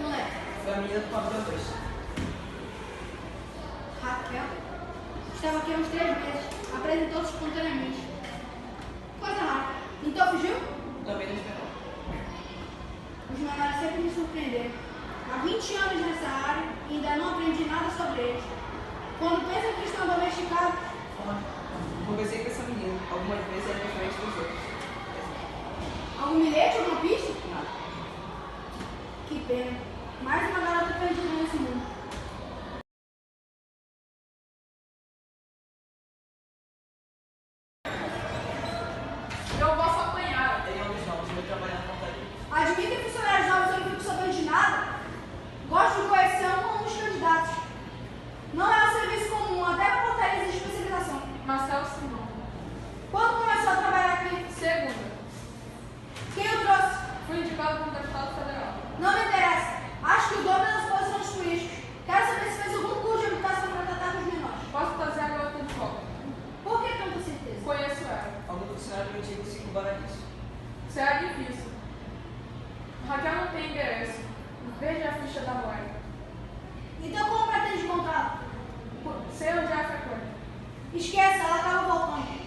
moleque? Foi a menina do Pablo 2. Raquel? Estava aqui há uns 3 meses. Apresentou-se espontaneamente. Coisa rara. Então fugiu? Também não esperou. Os menores sempre me surpreenderam. Há 20 anos nessa área e ainda não aprendi nada sobre eles. Quando pensa que estão domesticados, Conversei com essa menina. Algumas vezes ela é diferente dos outros. algum bilhete, alguma pista? Nada. Que pena. Mais uma garota perdida nesse mundo. Eu posso apanhar. Tem alguns novos, eu vou trabalhar na portaria. Admitem funcionários novos, eu não fico sabendo de nada. Gosto de conhecer um ou uns candidatos. Não é um serviço comum, até a portaria exige especialização. Marcelo Simão. Quando começou a trabalhar aqui? Segunda. Quem o trouxe? Fui indicado como deputado federal. Não me interessa. Acho que o dono é das posições políticas. Quero saber se fez algum curso de educação para tratar com os menores. Posso trazer a garota de volta. Por que tanta certeza? Conheço ela. Algum funcionário do antigo se embora disso. Será difícil. Raquel não tem endereço. Veja a ficha da moeda. Então como pretende encontrá-la? Sei onde ela frequenta. Esqueça, ela acaba voltando.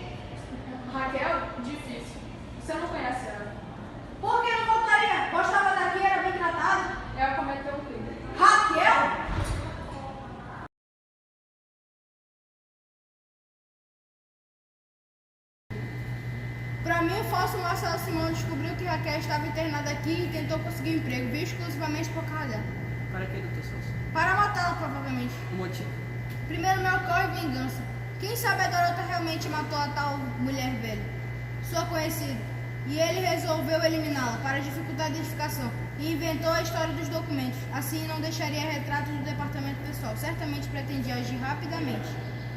Raquel? Difícil. Você não conhece ela. Por que não voltaria? Gostava daqui, era bem tratada. Ela cometeu um crime. Raquel? Para mim, o falso Marcelo Simão descobriu que Raquel estava internada aqui e tentou conseguir um emprego, viu exclusivamente por causa dela. Para que, doutor Souza? Para matá-la, provavelmente. O motivo? Primeiro me ocorre vingança. Quem sabe a garota realmente matou a tal mulher velha, sua conhecida, e ele resolveu eliminá-la para dificultar a identificação e inventou a história dos documentos. Assim não deixaria retratos do departamento pessoal. Certamente pretendia agir rapidamente,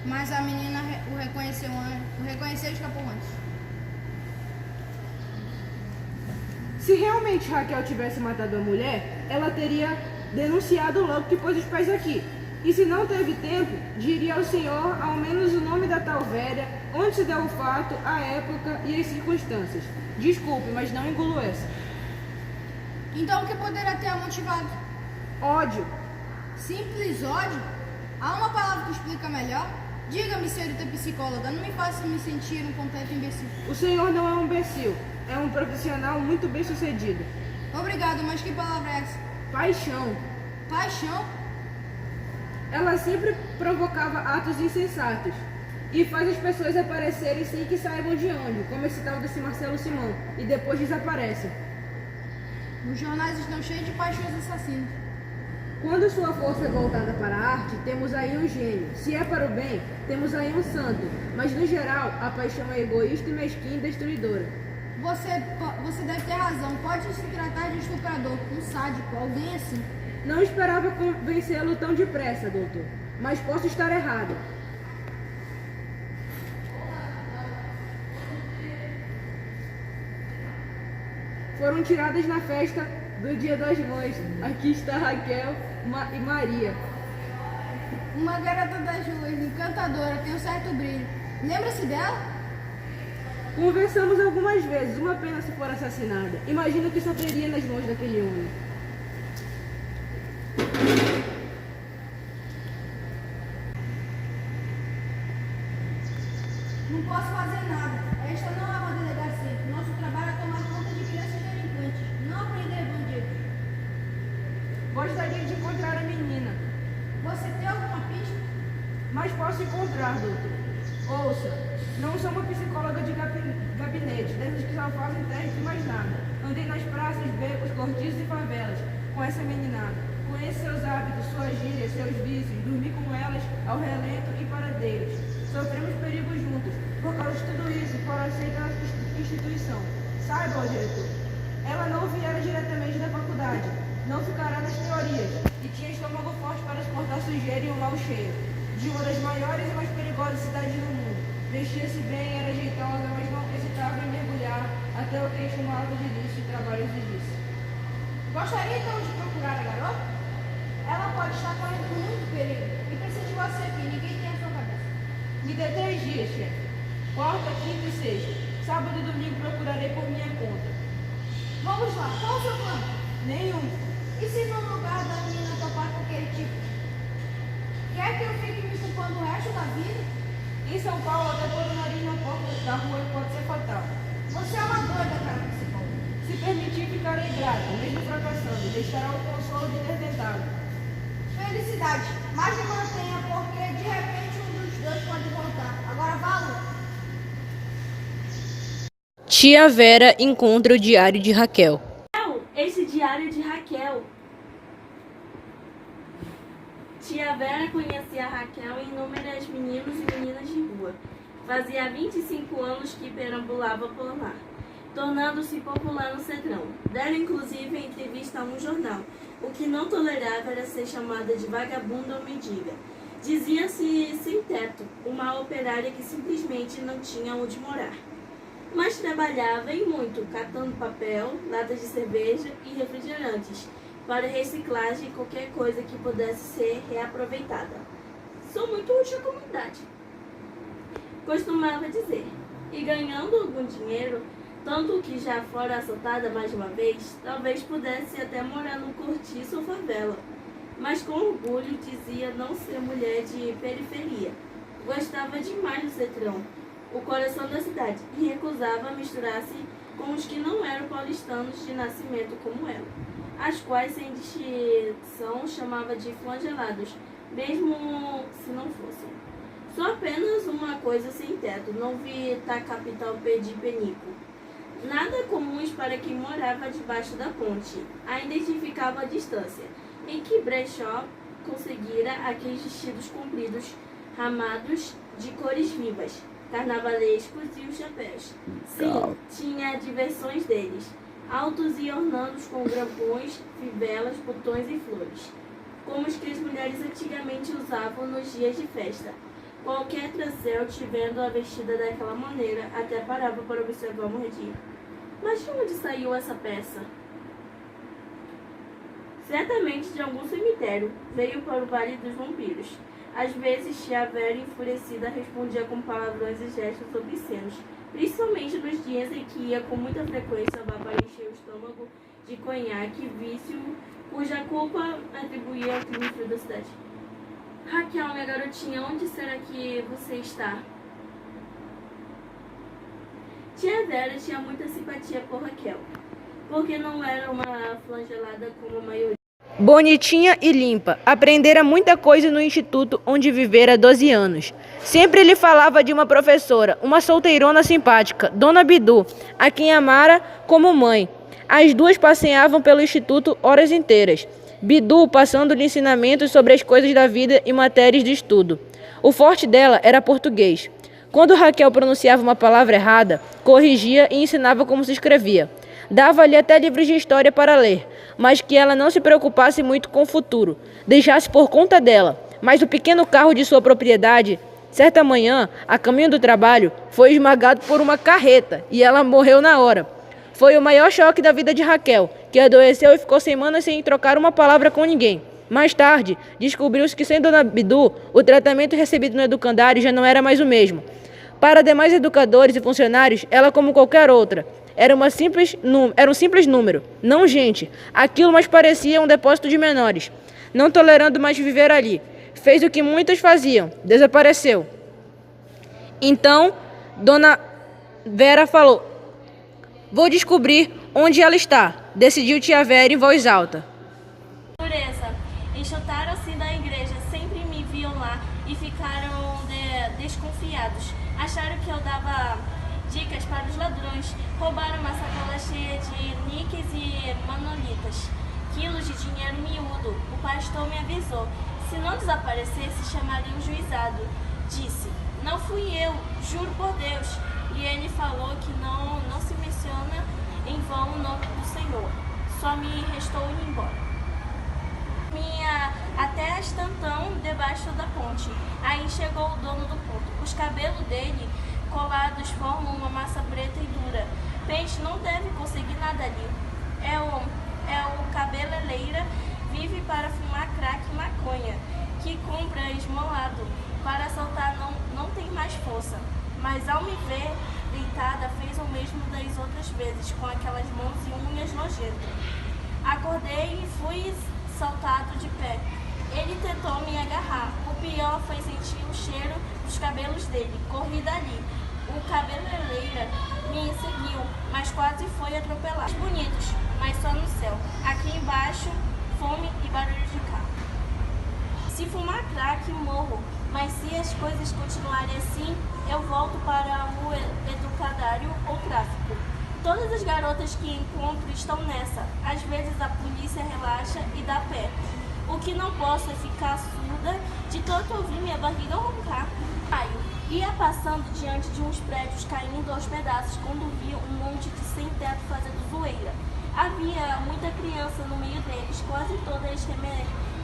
mas a menina o reconheceu e escapou antes. Se realmente Raquel tivesse matado a mulher, ela teria denunciado logo que pôs os pés aqui. E se não teve tempo, diria ao senhor ao menos o nome da tal velha, onde se deu o fato, a época e as circunstâncias. Desculpe, mas não engulo essa. Então o que poderia ter a motivado? Ódio. Simples ódio? Há uma palavra que explica melhor? Diga-me, senhorita psicóloga, não me faça me sentir um completo imbecil. O senhor não é um imbecil, é um profissional muito bem sucedido. Obrigado, mas que palavra é essa? Paixão. Paixão? Ela sempre provocava atos insensatos e faz as pessoas aparecerem sem que saibam de onde, como esse tal desse Marcelo Simão, e depois desaparecem. Os jornais estão cheios de paixões assassinas. Quando sua força é voltada para a arte, temos aí um gênio. Se é para o bem, temos aí um santo. Mas, no geral, a paixão é egoísta e mesquinha e destruidora. Você deve ter razão. Pode se tratar de estuprador, um sádico, alguém assim. Não esperava convencê-lo tão depressa, doutor. Mas posso estar errado. Foram tiradas na festa do Dia das Mães. Aqui está Raquel e Maria. Uma garota das ruas, encantadora, tem um certo brilho. Lembra-se dela? Conversamos algumas vezes. Uma pena se for assassinada. Imagino o que sofreria nas mãos daquele homem. Não posso fazer nada. Esta não é uma delegacia. Nosso trabalho é tomar conta de crianças delinquentes, não prender bandidos. Gostaria de encontrar a menina, Você tem alguma pista? mas posso encontrar, doutor. Ouça, não sou uma psicóloga de gabinete, dessas que só fazem teste e mais nada. Andei nas praças, becos, cortiços e favelas com essa meninada. Conheço seus hábitos, suas gírias, seus vícios, dormi com elas ao relento e paradeiros. Sofremos perigo juntos. Por causa de tudo isso, foram aceitas na instituição. Saiba, ó diretor, ela não viera diretamente da faculdade, não ficará nas teorias, e tinha estômago forte para suportar sujeira e um mau cheiro, de uma das maiores e mais perigosas cidades do mundo. Vestia-se bem, era jeitosa, mas não hesitava em mergulhar até o queixo no alto de lixo e trabalho exigisse. Gostaria então de procurar a garota? Ela pode estar correndo com muito perigo e precisa de você aqui, ninguém tem a sua cabeça. Me dê 3 dias, chefe. Quarta, quinta e sexta. Sábado e domingo procurarei por minha conta. Vamos lá, qual o seu plano? Nenhum. E se no lugar da menina topar com aquele tipo? Quer que eu fique me culpando o resto da vida? Em São Paulo, até pôr o nariz na porta da rua pode ser fatal. Você é uma doida, cara principal. Se permitir, ficarei grata, mesmo fracassando, e deixará o consolo de ter tentado. Felicidade, mas me mantenha, porque de repente um dos dois pode voltar. Agora vá, Lu. Tia Vera encontra o diário de Raquel. Esse diário de Raquel. Tia Vera conhecia Raquel em inúmeras meninos e meninas de rua. Fazia 25 anos que perambulava por lá, tornando-se popular no Cedrão. Dera inclusive a entrevista a um jornal. O que não tolerava era ser chamada de vagabunda ou mendiga. Dizia-se sem teto, uma operária que simplesmente não tinha onde morar. Mas trabalhava e muito, catando papel, latas de cerveja e refrigerantes, para reciclagem e qualquer coisa que pudesse ser reaproveitada. Sou muito útil à comunidade, costumava dizer. E ganhando algum dinheiro, tanto que já fora assaltada mais uma vez, talvez pudesse até morar num cortiço ou favela. Mas com orgulho dizia não ser mulher de periferia. Gostava demais do Cetrão, o coração da cidade, e recusava misturar-se com os que não eram paulistanos de nascimento como ela, as quais, sem distinção, chamava de flagelados, mesmo se não fossem. Só apenas uma coisa sem teto, não vi ta capital pedir penico. Nada comuns para quem morava debaixo da ponte. Ainda identificava a distância, em que brechó conseguira aqueles vestidos compridos, ramados de cores vivas, carnavalescos e os chapéus. Sim, tinha diversões deles, altos e ornados com grampões, fivelas, botões e flores, como os que as mulheres antigamente usavam nos dias de festa. Qualquer transeunte, vendo-a vestida daquela maneira, até parava para observar o mordia. Mas de onde saiu essa peça? Certamente de algum cemitério. Veio para o Vale dos Vampiros. Às vezes, tia Vera, enfurecida, respondia com palavrões e gestos obscenos, principalmente nos dias em que ia com muita frequência para encher o estômago de conhaque, vício cuja culpa atribuía ao triunfo da cidade. Raquel, minha garotinha, onde será que você está? Tia Vera tinha muita simpatia por Raquel, porque não era uma flagelada como a maioria. Bonitinha e limpa, aprendera muita coisa no instituto onde vivera 12 anos. Sempre lhe falava de uma professora, uma solteirona simpática, Dona Bidu, a quem amara como mãe. As duas passeavam pelo instituto horas inteiras, Bidu passando-lhe ensinamentos sobre as coisas da vida e matérias de estudo. O forte dela era português. Quando Raquel pronunciava uma palavra errada, corrigia e ensinava como se escrevia. Dava-lhe até livros de história para ler, mas que ela não se preocupasse muito com o futuro, deixasse por conta dela. Mas o pequeno carro de sua propriedade, certa manhã, a caminho do trabalho, foi esmagado por uma carreta e ela morreu na hora. Foi o maior choque da vida de Raquel, que adoeceu e ficou semanas sem trocar uma palavra com ninguém. Mais tarde, descobriu-se que, sem Dona Bidu, o tratamento recebido no educandário já não era mais o mesmo. Para demais educadores e funcionários, ela, como qualquer outra, era um simples número, não gente. Aquilo mais parecia um depósito de menores. Não tolerando mais viver ali, fez o que muitos faziam, desapareceu. Então, Dona Vera falou: "Vou descobrir onde ela está", decidiu tia Vera em voz alta. Pureza, enxotaram-se da igreja, sempre me viam lá e ficaram desconfiados. Acharam que eu dava dicas para os ladrões. Roubaram uma sacola cheia de níqueis e manolitas, quilos de dinheiro miúdo. O pastor me avisou, se não desaparecesse, chamaria o juizado. Disse, não fui eu, juro por Deus. E ele falou que não se menciona em vão o nome do Senhor. Só me restou ir embora. Minha até estantão debaixo da ponte. Aí chegou o dono do ponto. Os cabelos dele colados formam uma massa preta e dura. Peixe não deve conseguir nada ali. É o cabeleleira, vive para fumar crack e maconha, que compra esmolado. Para assaltar não tem mais força. Mas ao me ver deitada, fez o mesmo das outras vezes, com aquelas mãos e unhas nojentas. Acordei e fui saltado de pé. Ele tentou me agarrar. O pior foi sentir o cheiro dos cabelos dele. Corri dali. O cabeleireiro me seguiu, mas quase foi atropelado. Bonitos, mas só no céu. Aqui embaixo, fome e barulho de carro. Se fumar crack, morro. Mas se as coisas continuarem assim, eu volto para o educadário ou tráfico. Todas as garotas que encontro estão nessa. Às vezes a polícia relaxa e dá pé. O que não posso é ficar surda de tanto ouvir minha barriga roncar. Ia passando diante de uns prédios caindo aos pedaços quando vi um monte de sem-teto fazendo zoeira. Havia muita criança no meio deles, quase todas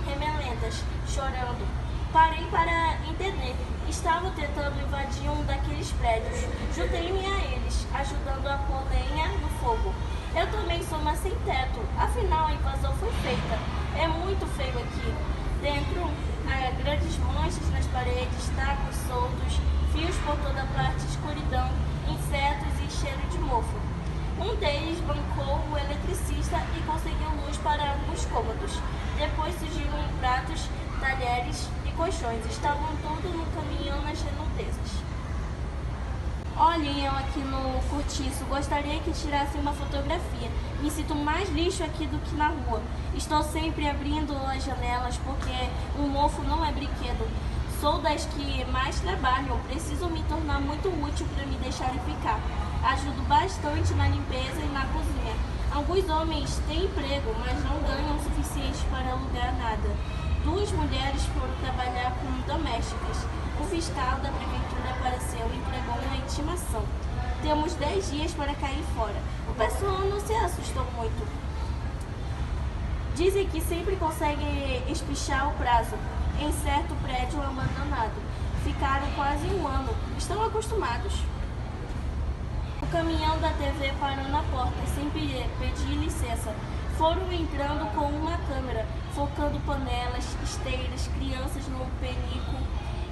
remelentas, chorando. Parei para entender. Estavam tentando invadir um daqueles prédios. Juntei-me a eles, ajudando a pôr lenha no fogo. Eu também sou uma sem-teto, afinal a invasão foi feita. É muito feio aqui. Dentro, há grandes manchas nas paredes, tacos soltos, fios por toda parte, escuridão, insetos e cheiro de mofo. Um deles bancou o eletricista e conseguiu luz para alguns cômodos. Depois surgiram pratos, talheres e colchões. Estavam todos no caminhão nas redondezas. Olhem eu aqui no cortiço. Gostaria que tirasse uma fotografia. Me sinto mais lixo aqui do que na rua. Estou sempre abrindo as janelas porque um mofo não é brinquedo. Sou das que mais trabalham. Preciso me tornar muito útil para me deixarem ficar. Ajudo bastante na limpeza e na cozinha. Alguns homens têm emprego, mas não ganham o suficiente para alugar nada. 2 mulheres foram trabalhar como domésticas. O fiscal da prefeitura apareceu e entregou uma intimação. Temos 10 dias para cair fora. O pessoal não se assustou muito. Dizem que sempre conseguem espichar o prazo em certo prédio abandonado. Ficaram quase 1 ano. Estão acostumados. O caminhão da TV parou na porta, sem pedir licença. Foram entrando com uma câmera, focando panelas, esteiras, crianças no penico,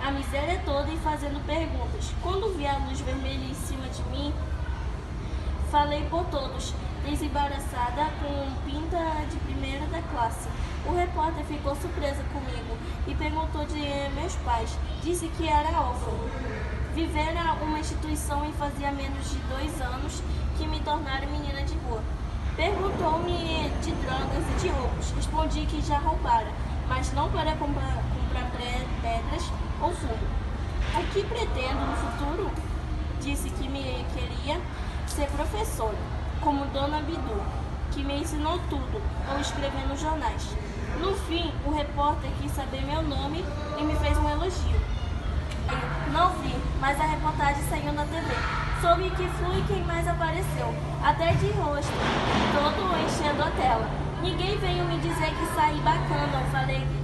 a miséria toda e fazendo perguntas. Quando vi a luz vermelha em cima de mim, falei por todos, desembaraçada com pinta de primeira da classe. O repórter ficou surpresa comigo e perguntou de meus pais. Disse que era órfão. Vivera uma instituição e fazia menos de 2 anos que me tornaram menina de rua. Perguntou-me de drogas e de roubos. Respondi que já roubara, mas não para comprar pedras ou fumo. O que pretendo no futuro? Disse que me queria ser professora, como Dona Bidu, que me ensinou tudo, ou escrever nos jornais. No fim, o repórter quis saber meu nome e me fez um elogio. Não vi, mas a reportagem saiu na TV. Soube que fui quem mais apareceu, até de rosto, todo enchendo a tela. Ninguém veio me dizer que saí bacana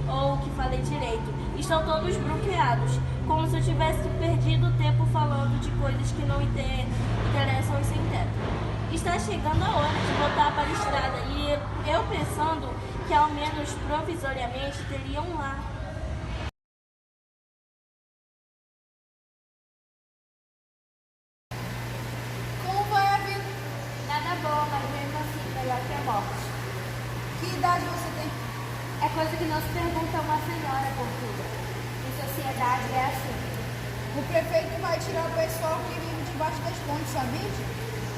ou que falei direito. Estão todos bloqueados, como se eu tivesse perdido tempo falando de coisas que não interessam os sem-teto. Está chegando a hora de voltar para a estrada e eu pensando que ao menos provisoriamente teria um lar. Como vai a vida? Nada bom, mas mesmo assim, melhor que a morte. Que idade você tem? É coisa que não se pergunta a uma senhora, Portuga. Em sociedade é assim. O prefeito vai tirar o pessoal que vive debaixo das pontes, sabia?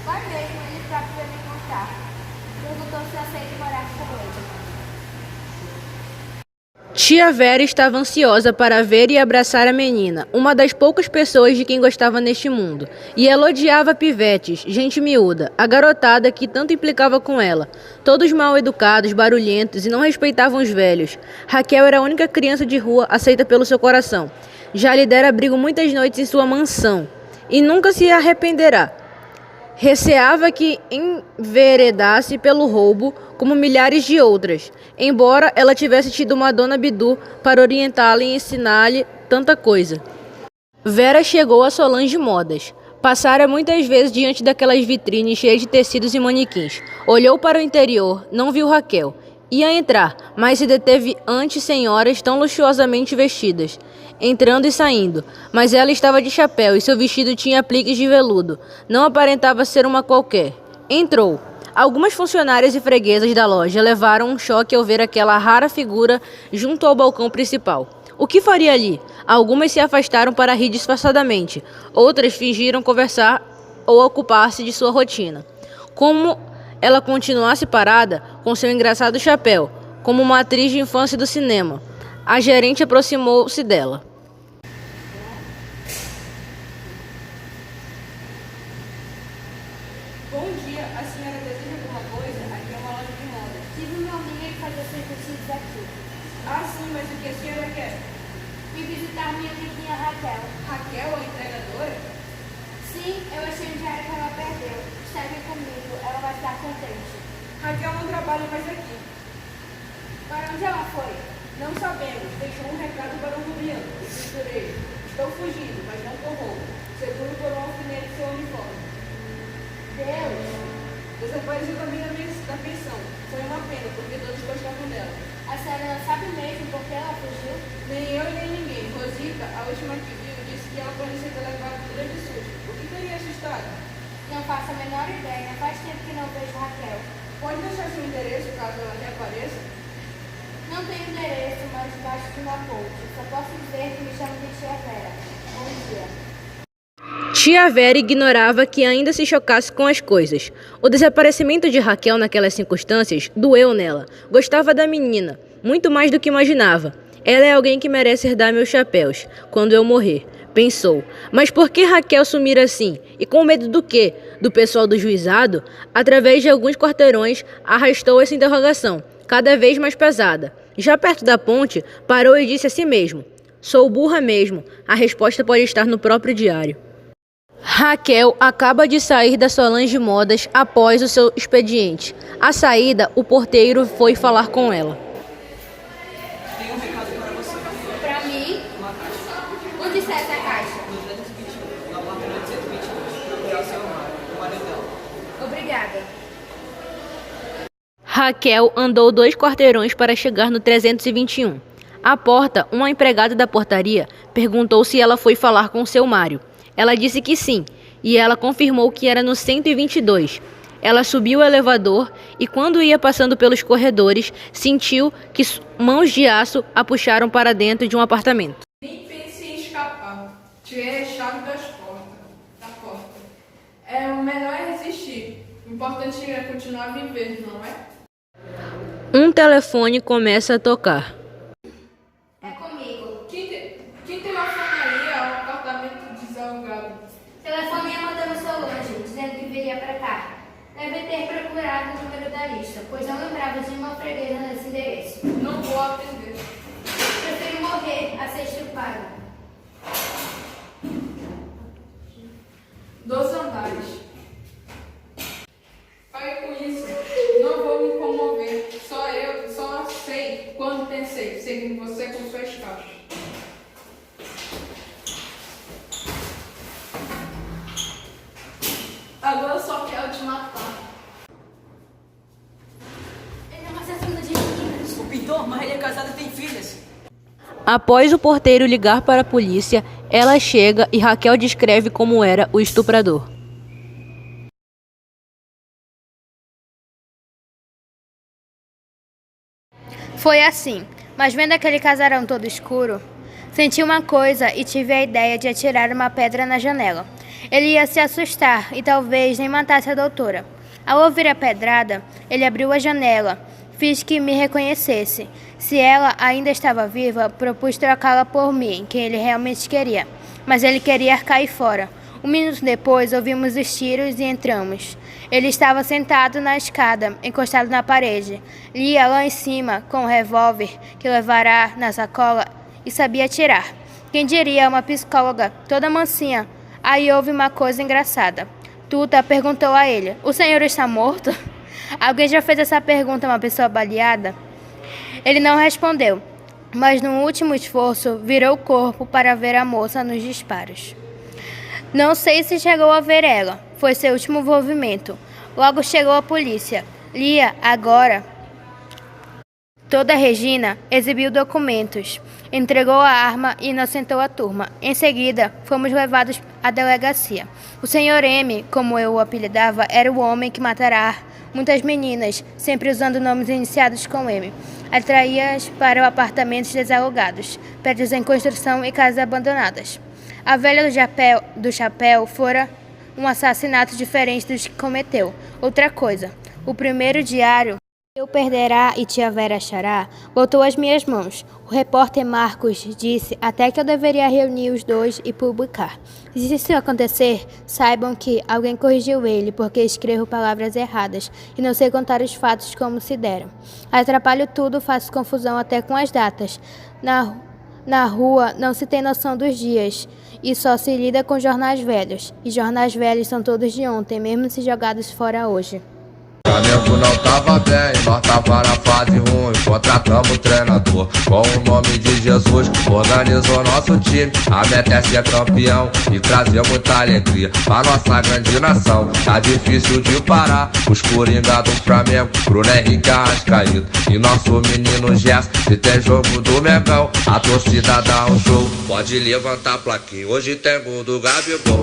Vai mesmo, ele próprio vai me contar. Perguntou se eu aceito morar com ele. Tia Vera estava ansiosa para ver e abraçar a menina, uma das poucas pessoas de quem gostava neste mundo. E ela odiava pivetes, gente miúda, a garotada que tanto implicava com ela. Todos mal educados, barulhentos e não respeitavam os velhos. Raquel era a única criança de rua aceita pelo seu coração. Já lhe dera abrigo muitas noites em sua mansão. E nunca se arrependerá. Receava que enveredasse pelo roubo, como milhares de outras, embora ela tivesse tido uma Dona Bidu para orientá-la e ensinar-lhe tanta coisa. Vera chegou a Solange Modas. Passara muitas vezes diante daquelas vitrines cheias de tecidos e manequins. Olhou para o interior, não viu Raquel. Ia entrar, mas se deteve ante senhoras tão luxuosamente vestidas, entrando e saindo. Mas ela estava de chapéu e seu vestido tinha apliques de veludo. Não aparentava ser uma qualquer. Entrou. Algumas funcionárias e freguesas da loja levaram um choque ao ver aquela rara figura junto ao balcão principal. O que faria ali? Algumas se afastaram para rir disfarçadamente, outras fingiram conversar ou ocupar-se de sua rotina. Como ela continuasse parada, com seu engraçado chapéu, como uma atriz de infância do cinema, a gerente aproximou-se dela. Bom dia, a senhora deseja alguma coisa? Aqui é uma loja de moda. Tive uma amiga que fazia seus vestidos aqui. Ah, sim, mas o que a senhora quer? Fui visitar minha amiguinha Raquel. Raquel, a entregadora? Sim, eu achei um diário que ela perdeu. Está aqui comigo, ela vai estar contente. Raquel não trabalha mais aqui. Para onde ela foi? Não sabemos. Deixou um recado para o Juliano, o costureiro. Estou fugindo, mas não corro. Seguro por um alfinete seu uniforme. Deus! Desapareceu também da pensão. Foi uma pena, porque todos gostavam dela. A senhora não sabe mesmo por que ela fugiu? Nem eu e nem ninguém. Rosita, a última que viu, disse que ela parecia ter levado um grande susto. O que teria assustado? Não faço a menor ideia. Faz tempo que não vejo Raquel. Pode deixar seu endereço caso ela reapareça? Não tenho endereço, mas baixo de uma ponte. Só posso dizer que me chamo de Tia Vera. Bom dia. Tia Vera ignorava que ainda se chocasse com as coisas. O desaparecimento de Raquel naquelas circunstâncias doeu nela. Gostava da menina, muito mais do que imaginava. Ela é alguém que merece herdar meus chapéus, quando eu morrer, pensou. Mas por que Raquel sumir assim? E com medo do quê? Do pessoal do juizado? Através de alguns quarteirões, arrastou essa interrogação, cada vez mais pesada. Já perto da ponte, parou e disse a si mesmo: sou burra mesmo, a resposta pode estar no próprio diário. Raquel acaba de sair da Solange Modas após o seu expediente. À saída, o porteiro foi falar com ela. Tem um recado para você. Pra mim? Uma caixa. Onde está essa caixa? No 221, no apartamento 122. Procurar o seu Mário, o marido dela. Obrigada. Raquel andou 2 quarteirões para chegar no 321. À porta, uma empregada da portaria perguntou se ela foi falar com seu Mário. Ela disse que sim, e ela confirmou que era no 122. Ela subiu o elevador e, quando ia passando pelos corredores, sentiu que mãos de aço a puxaram para dentro de um apartamento. Nem pense em escapar. Tirei a chave da porta. É o melhor é resistir. O importante é continuar a viver, não é? Um telefone começa a tocar. É comigo. Quem telefonaria ao apartamento desalugado? Telefonei a Madame Solange, dizendo que viria para cá. Deve ter procurado o número da lista, pois não lembrava de uma freguesa nesse endereço. Não vou atender. Prefiro morrer a ser estuprado. 12 andares. Pare com isso. Não vou me comover. Só sei quando pensei, seguindo você com suas caixas. Agora eu só quero te matar. Ele é um assassino de meninas. O pintor, mas ele é casado e tem filhas. Após o porteiro ligar para a polícia, ela chega e Raquel descreve como era o estuprador. Foi assim, mas vendo aquele casarão todo escuro, senti uma coisa e tive a ideia de atirar uma pedra na janela. Ele ia se assustar e talvez nem matasse a doutora. Ao ouvir a pedrada, ele abriu a janela, fiz que me reconhecesse. Se ela ainda estava viva, propus trocá-la por mim, quem ele realmente queria. Mas ele queria cair fora. Um minuto depois, ouvimos os tiros e entramos. Ele estava sentado na escada, encostado na parede. Lia lá em cima, com o revólver que levará na sacola, e sabia atirar. Quem diria uma psicóloga, toda mansinha. Aí houve uma coisa engraçada. Tuta perguntou a ele: o senhor está morto? Alguém já fez essa pergunta a uma pessoa baleada? Ele não respondeu, mas no último esforço virou o corpo para ver a moça nos disparos. Não sei se chegou a ver ela. Foi seu último movimento. Logo chegou a polícia. Lia, agora. Toda Regina exibiu documentos, entregou a arma e inocentou a turma. Em seguida, fomos levados à delegacia. O senhor M, como eu o apelidava, era o homem que matará muitas meninas, sempre usando nomes iniciados com M. Atraía-as para apartamentos desalugados, prédios em construção e casas abandonadas. A velha do chapéu fora um assassinato diferente dos que cometeu. Outra coisa, o primeiro diário, Eu Perderá e Tia Vera Achará, voltou às minhas mãos. O repórter Marcos disse até que eu deveria reunir os dois e publicar. E se isso acontecer, saibam que alguém corrigiu ele porque escrevo palavras erradas e não sei contar os fatos como se deram. Atrapalho tudo, faço confusão até com as datas. Na rua não se tem noção dos dias e só se lida com jornais velhos. E jornais velhos são todos de ontem, mesmo se jogados fora hoje. O Flamengo não tava bem, nós tava na fase ruim. Contratamos o treinador com o nome de Jesus. Organizou nosso time, a meta é ser campeão e trazer muita alegria pra nossa grande nação. Tá difícil de parar os coringa do Flamengo, Bruno Henrique Arrascaeta e nosso menino Gerson. Se tem jogo do Mengão, a torcida dá um show. Pode levantar a plaquinha, hoje tem gol do Gabigol.